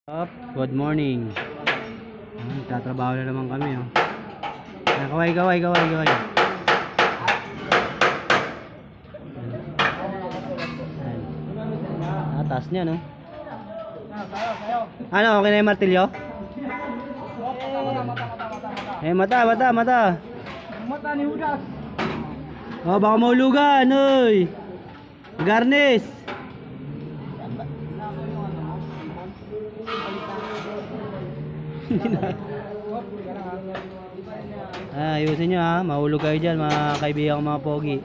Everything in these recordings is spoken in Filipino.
Good morning. Tatrabaho na naman kami. Kaway. Taas niya, no? Ano, okay na yung martilyo? Mata. Mata ni Judas. Oh, baka maulugan, oy. Garnish. Ayusin nyo ha, mahulog kayo dyan mga kaibigan mga pogi.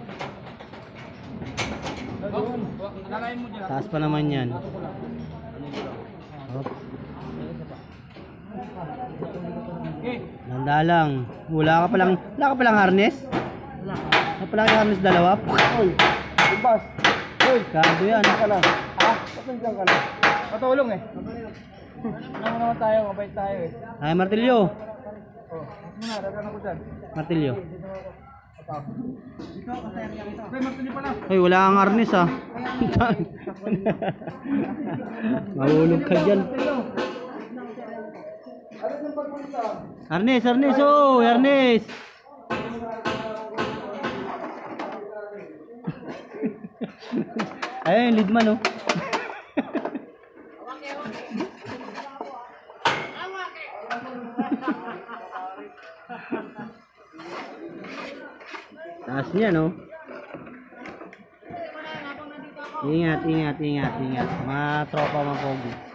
Taas pa naman yan. Ganda lang. Wala ka palang harness? Wala palang harness dalawa? Oy, ibas. Oy, Kado yan. ha? Patunggan ka na. Patulong eh. Ano naman tayo, mabait tayo eh. Ay, martilyo. Oh, muna, dagan ako dyan. Martilyo. Dito, kasayar ka rito. Ay, martilyo pala. Ay, wala kang harness ha. Mahulog ka dyan. Ano yung pagpunta? Harness, oh, harness. Ayun, leadman oh. Taas niya, no? Ingat. Mga tropa mga pogi.